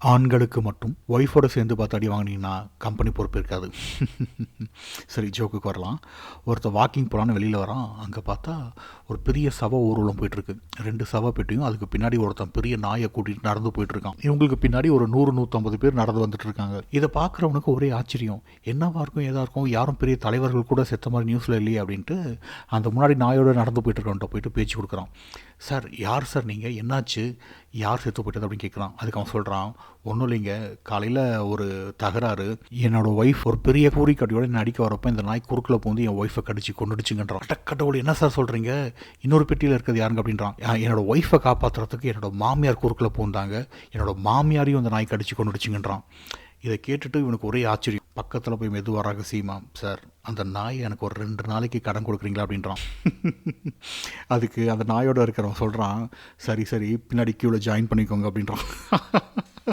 ஆண்களுக்கு மட்டும் ஒய்ஃபோட சேர்ந்து பார்த்து அடி வாங்கினீங்கன்னா கம்பெனி பொறுப்பு இருக்காது. சரி, ஜோக்குக்கு வரலாம். ஒருத்தர் வாக்கிங் போகலான்னு வெளியில் வரான். அங்கே பார்த்தா ஒரு பெரிய சவ ஊர்வலம் போயிட்டுருக்கு. 2 சவ பெட்டியும் அதுக்கு பின்னாடி ஒருத்தன் பெரிய நாயை கூட்டிகிட்டு நடந்து போயிட்டுருக்கான். இவங்களுக்கு பின்னாடி ஒரு 100-150 பேர் நடந்து வந்துட்டு இருக்காங்க. இதை பார்க்குறவனுக்கு ஒரே ஆச்சரியம். என்னவா இருக்கும், ஏதா இருக்கும், யாரும் பெரிய தலைவர்கள் கூட செத்த மாதிரி நியூஸில் இல்லையே அப்படின்ட்டு அந்த முன்னாடி நாயோட நடந்து போயிட்டுருக்கவன்ட்ட போயிட்டு பேச்சு கொடுக்குறான். சார், யார் சார் நீங்கள், என்னாச்சு, யார் செத்து போயிட்டது அப்படின்னு கேட்குறான். அதுக்கு அவன் சொல்கிறான், ஒன்றும் இல்லைங்க, காலையில் ஒரு தகராறு, என்னோடய ஒய்ஃப் ஒரு பெரிய பூரிக்கட்டியோட என்ன அடிக்க வரப்போ இந்த நாய் குறுக்கில் பூந்து என் ஒய்ஃபை கடிச்சு கொண்டுடுச்சுங்கன்றான். கடவுள், என்ன சார் சொல்கிறீங்க, இன்னொரு பெட்டியில் இருக்கிறது யாருங்க அப்படின்றான். என்னோட ஒய்ஃபை காப்பாற்றுறதுக்கு என்னோட மாமியார் குறுக்கில் பூந்தாங்க, என்னோட மாமியாரையும் அந்த நாய் கடிச்சு கொண்டுடுச்சுங்கன்றான். இதை கேட்டுட்டு இவனுக்கு ஒரே ஆச்சரியம். பக்கத்தில் போய் மெதுவாக ரகசியமா, சார், அந்த நாய் எனக்கு ஒரு 2 நாளைக்கு கடன் கொடுக்குறீங்களா அப்படின்றான். அதுக்கு அந்த நாயோட இருக்கிறவன் சொல்கிறான், சரி சரி, பின்னாடி கியூவில் ஜாயின் பண்ணிக்கோங்க அப்படின்றான்.